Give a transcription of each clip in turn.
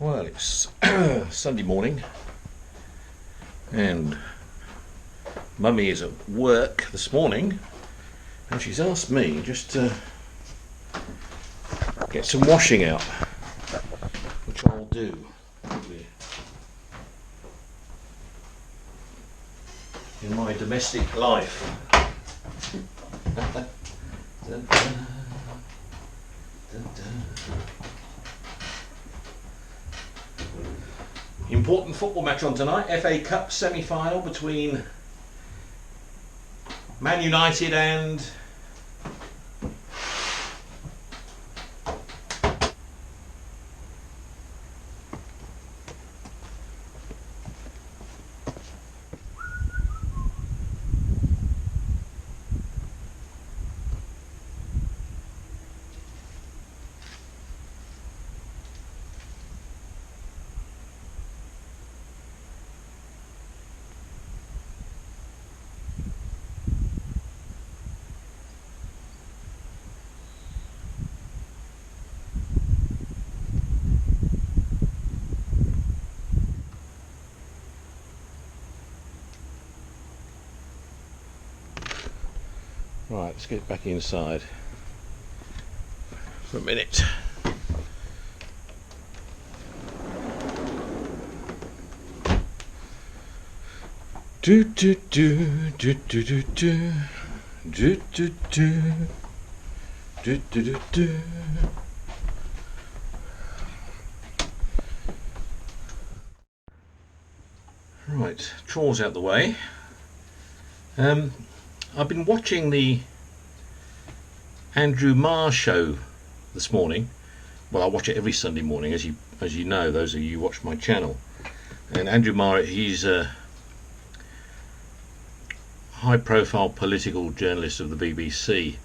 Well, it's Sunday morning, and Mummy is at work this morning, and she's asked me just to get some washing out, which I'll do. In my domestic life. Dun, dun, dun, dun. Important football match on tonight. FA Cup semi-final between Man United and right, let's get back inside for a minute. Do do do do do do do do do do do do do. Right, chores out the way. I've been watching the Andrew Marr show this morning. Well, I watch it every Sunday morning, as you know, those of you who watch my channel. And Andrew Marr, he's a high-profile political journalist of the BBC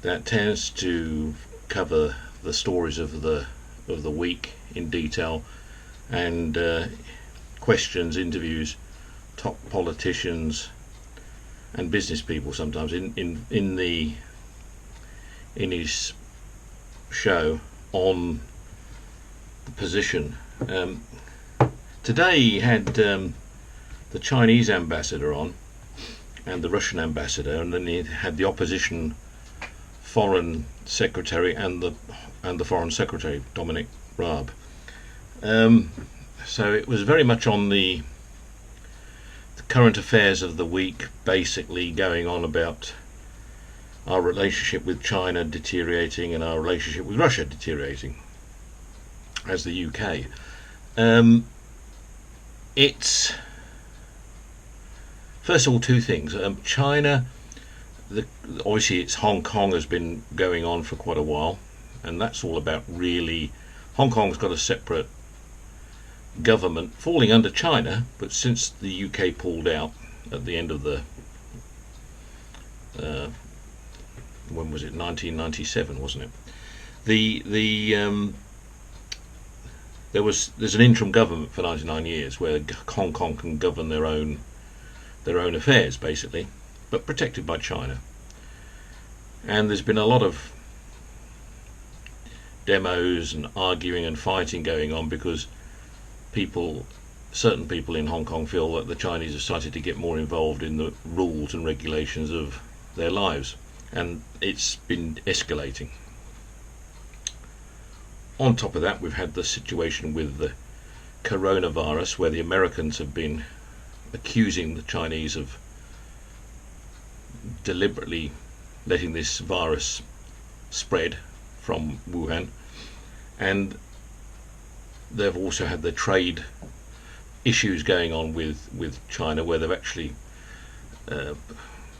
that tends to cover the stories of the week in detail, and interviews top politicians and business people sometimes in his show on the position. Today he had the Chinese ambassador on and the Russian ambassador, and then he had the opposition foreign secretary and the foreign secretary, Dominic Raab. So it was very much on the current affairs of the week, basically going on about our relationship with China deteriorating and our relationship with Russia deteriorating as the UK. It's first of all two things. China, obviously it's Hong Kong has been going on for quite a while, and that's all about really Hong Kong's got a separate government falling under China, but since the UK pulled out at the end of the when was it, 1997, wasn't it? There's an interim government for 99 years where Hong Kong can govern their own affairs basically, but protected by China. And there's been a lot of demos and arguing and fighting going on because certain people in Hong Kong feel that the Chinese have started to get more involved in the rules and regulations of their lives, and it's been escalating. On top of that, we've had the situation with the coronavirus, where the Americans have been accusing the Chinese of deliberately letting this virus spread from Wuhan, and they've also had the trade issues going on with China, where they've actually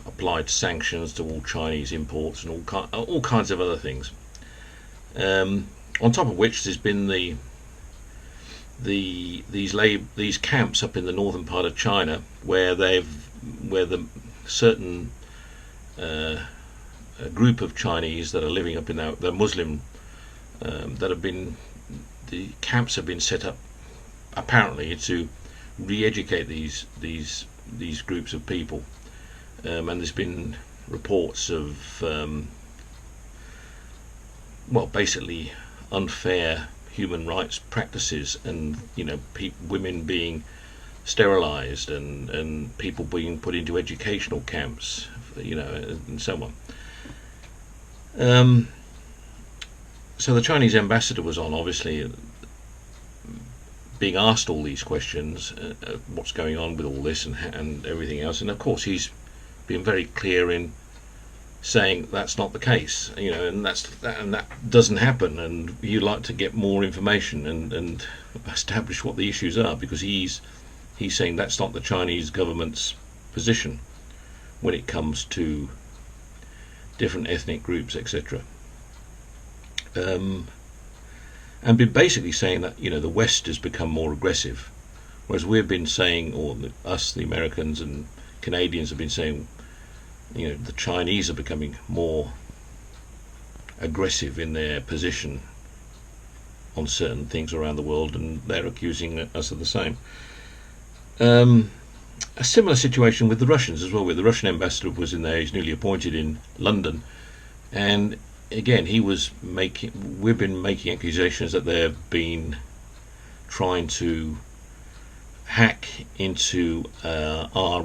applied sanctions to all Chinese imports and all kinds of other things. On top of which, there's been these camps up in the northern part of China where the certain a group of Chinese that are living up in the Muslim that have been. The camps have been set up apparently to re-educate these groups of people, and there's been reports of basically unfair human rights practices, and women being sterilized, and people being put into educational camps, and so on. So the Chinese ambassador was on, obviously, being asked all these questions, what's going on with all this and everything else, and of course he's been very clear in saying that's not the case, and that doesn't happen, and you like to get more information and establish what the issues are, because he's saying that's not the Chinese government's position when it comes to different ethnic groups, etc. And been basically saying that the West has become more aggressive, whereas we've been saying, or us, the Americans and Canadians, have been saying, the Chinese are becoming more aggressive in their position on certain things around the world, and they're accusing us of the same. A similar situation with the Russians as well, where the Russian ambassador was in there. He's newly appointed in London, and again we've been making accusations that they've been trying to hack into our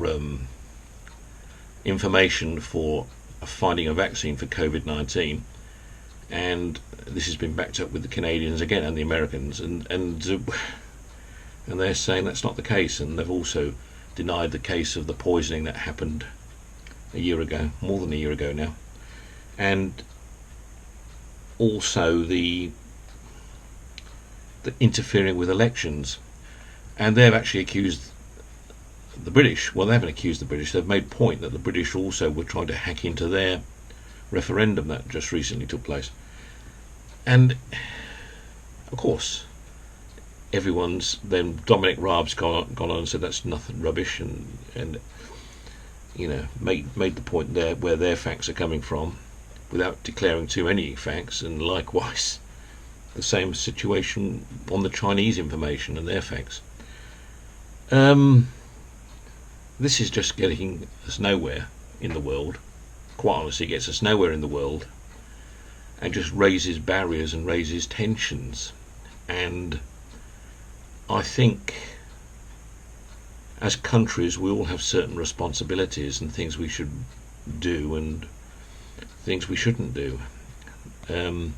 information for finding a vaccine for COVID-19, and this has been backed up with the Canadians again and the Americans, and they're saying that's not the case, and they've also denied the case of the poisoning that happened a year ago, more than a year ago now, and also the interfering with elections. And they've actually accused the British, well, they haven't accused the British, they've made point that the British also were trying to hack into their referendum that just recently took place. And of course then Dominic Raab's gone on and said that's nothing, rubbish, and made the point there where their facts are coming from, without declaring too many facts. And likewise the same situation on the Chinese information and their facts. This is just getting us nowhere in the world. Quite honestly, it gets us nowhere in the world, and just raises barriers and raises tensions. And I think as countries we all have certain responsibilities and things we should do and things we shouldn't do. The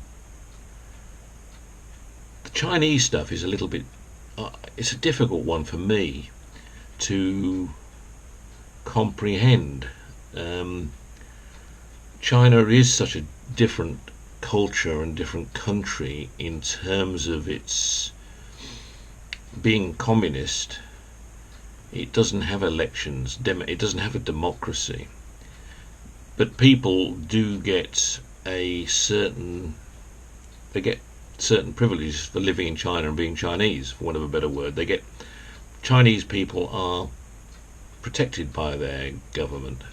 Chinese stuff is a little bit it's a difficult one for me to comprehend. China is such a different culture and different country in terms of its being communist. It doesn't have elections, it doesn't have a democracy, but people do get certain privileges for living in China and being Chinese, for want of a better word. Chinese people are protected by their government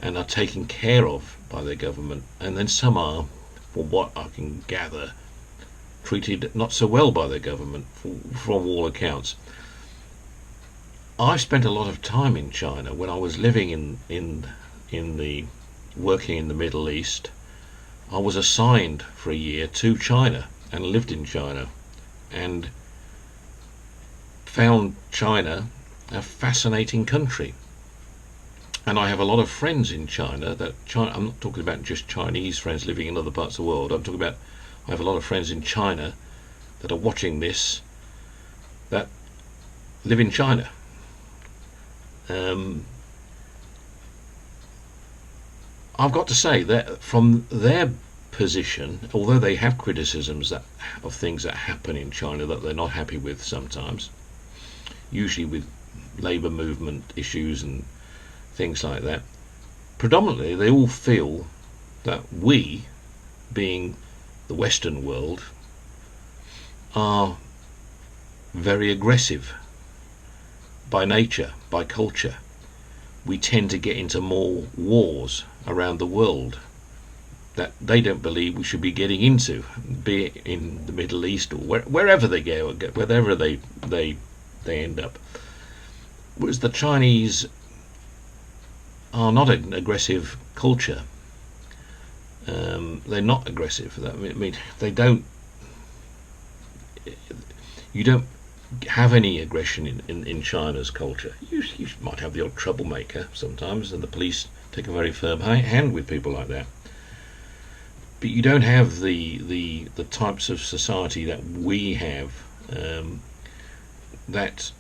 and are taken care of by their government, and then some are, from what I can gather, treated not so well by their government from all accounts. I spent a lot of time in China when I was living working in the Middle East. I was assigned for a year to China and lived in China, and found China a fascinating country. And I have a lot of friends in China I'm not talking about just Chinese friends living in other parts of the world. I have a lot of friends in China that are watching this, that live in China. I've got to say that from their position, although they have criticisms of things that happen in China that they're not happy with sometimes, usually with labour movement issues and things like that, predominantly they all feel that we, being the Western world, are very aggressive by nature, by culture. We tend to get into more wars around the world that they don't believe we should be getting into, be it in the Middle East or wherever they go, wherever they end up. Whereas the Chinese are not an aggressive culture. They're not aggressive. I mean, they don't You don't have any aggression in China's culture. You might have the odd troublemaker sometimes, and the police take a very firm hand with people like that. But you don't have the types of society that we have, that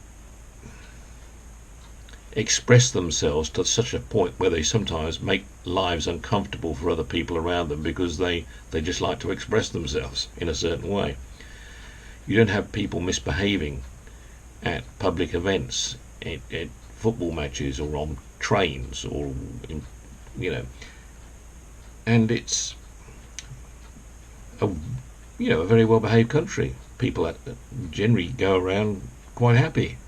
express themselves to such a point where they sometimes make lives uncomfortable for other people around them because they just like to express themselves in a certain way. You don't have people misbehaving at public events, at football matches, or on trains, or and it's a a very well behaved country. People generally go around quite happy.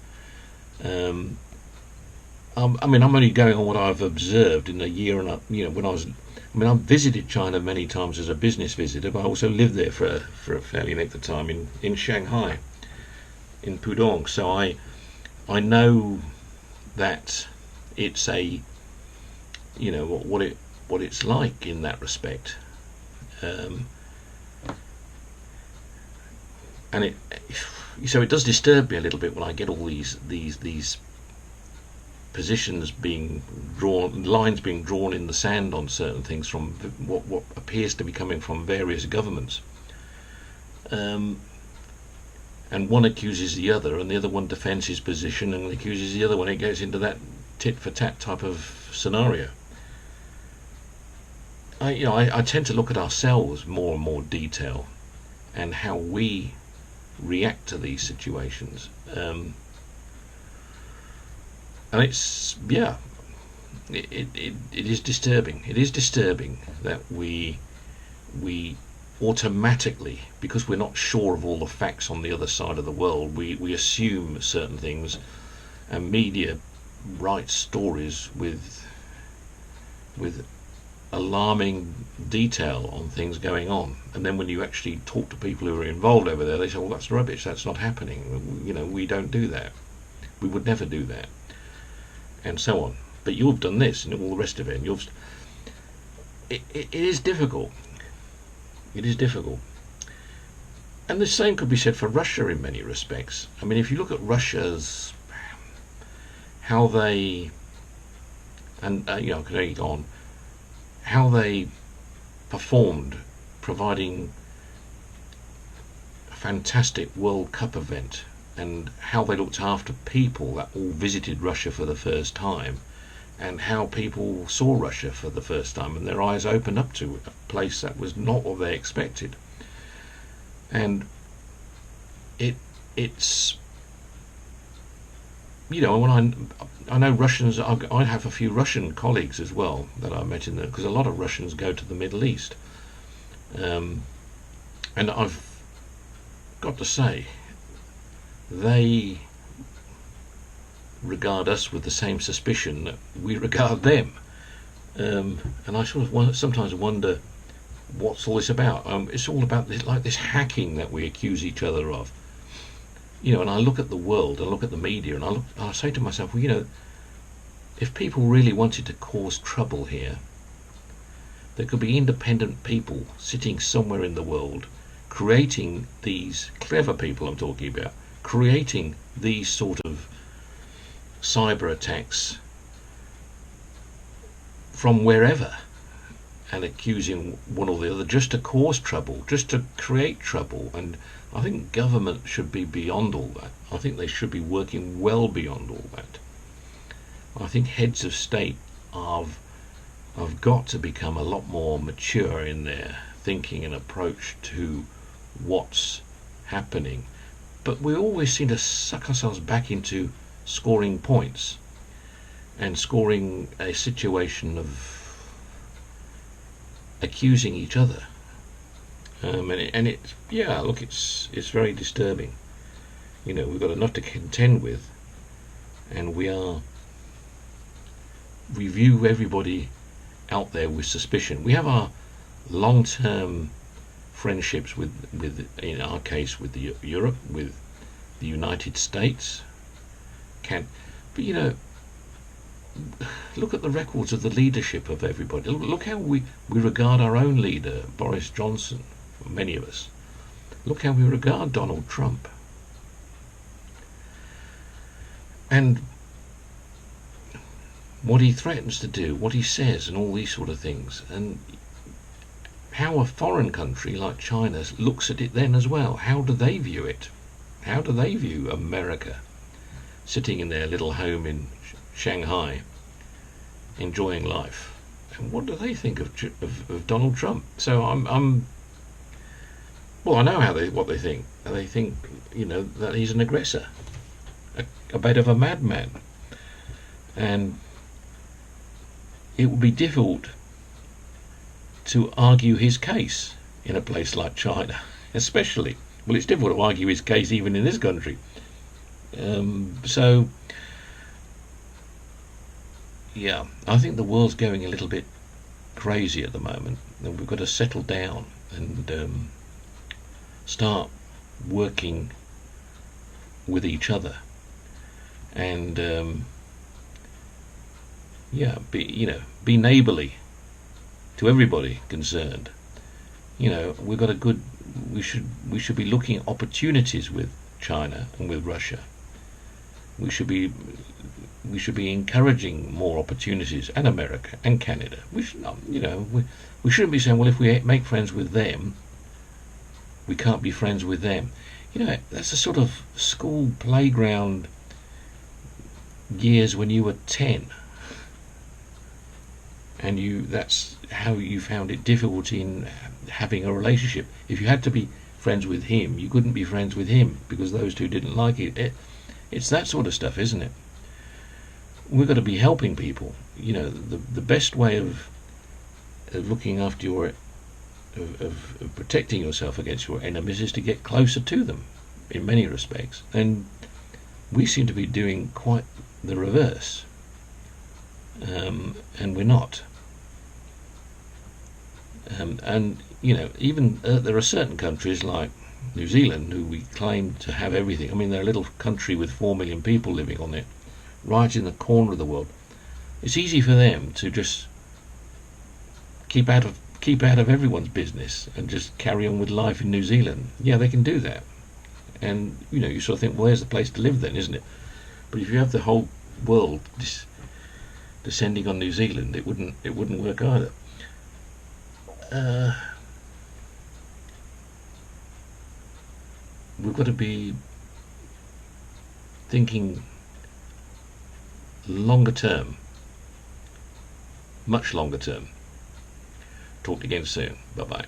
Um, I mean, I'm only going on what I've observed in a year and when I've visited China many times as a business visitor, but I also lived there for a fairly length of time in Shanghai, in Pudong. So I know that it's a what it's like in that respect, um, and it does disturb me a little bit when I get all these positions being drawn, lines being drawn in the sand on certain things from what appears to be coming from various governments, and one accuses the other, and the other one defends his position and accuses the other one. It goes into that tit for tat type of scenario. I tend to look at ourselves more and more detail, and how we react to these situations. And it's it is disturbing. It is disturbing that we automatically, because we're not sure of all the facts on the other side of the world, we assume certain things, and media writes stories with alarming detail on things going on, and then when you actually talk to people who are involved over there, they say, well, that's rubbish, that's not happening, we don't do that, we would never do that, and so on. But you've done this and all the rest of it, and it is difficult. It is difficult. And the same could be said for Russia in many respects. I mean, if you look at Russia's, how they, and I can go on, how they performed, providing a fantastic World Cup event, and how they looked after people that all visited Russia for the first time, and how people saw Russia for the first time, and their eyes opened up to a place that was not what they expected. And it's when I know Russians, I have a few Russian colleagues as well that I met in there, because a lot of Russians go to the Middle East, and I've got to say, they regard us with the same suspicion that we regard them, and I sort of sometimes wonder what's all this about. It's all about this hacking that we accuse each other of, and I look at the world, I look at the media, and I say to myself, well, if people really wanted to cause trouble here, there could be independent people sitting somewhere in the world, creating these clever people I'm talking about, creating these sort of cyber attacks from wherever, and accusing one or the other just to cause trouble, just to create trouble. And I think government should be beyond all that. I think they should be working well beyond all that. I think heads of state have got to become a lot more mature in their thinking and approach to what's happening. But we always seem to suck ourselves back into scoring points and scoring a situation of accusing each other, look, it's very disturbing. We've got enough to contend with, and we view everybody out there with suspicion. We have our long-term friendships with in our case, with Europe, with the United States. But look at the records of the leadership of everybody. Look how we regard our own leader, Boris Johnson, many of us. Look how we regard Donald Trump. and what he threatens to do, what he says, and all these sort of things, and how a foreign country like China looks at it then as well. How do they view it? How do they view America sitting in their little home in Shanghai, enjoying life? And what do they think of Donald Trump? So well, I know what they think. They think, that he's an aggressor, a bit of a madman, and it would be difficult to argue his case in a place like China, especially. Well, it's difficult to argue his case even in this country. So, yeah, I think the world's going a little bit crazy at the moment, and we've got to settle down and start working with each other, and be neighbourly to everybody concerned. We've got a good. We should be looking at opportunities with China and with Russia. We should be encouraging more opportunities, and America and Canada. We shouldn't be saying, well, if we make friends with them, we can't be friends with them. That's a sort of school playground years when you were 10. And that's how you found it difficult in having a relationship. If you had to be friends with him, you couldn't be friends with him because those two didn't like it. It's that sort of stuff, isn't it? We've got to be helping people. The best way of looking after of protecting yourself against your enemies is to get closer to them in many respects. And we seem to be doing quite the reverse. And we're not. And even there are certain countries like New Zealand who we claim to have everything. I mean, they're a little country with 4 million people living on it, right in the corner of the world. It's easy for them to just keep out of everyone's business and just carry on with life in New Zealand. Yeah, they can do that. And you sort of think, well, there's the place to live then, isn't it? But if you have the whole world descending on New Zealand, it wouldn't work either. We've got to be thinking longer term, much longer term. Talk again soon. Bye bye.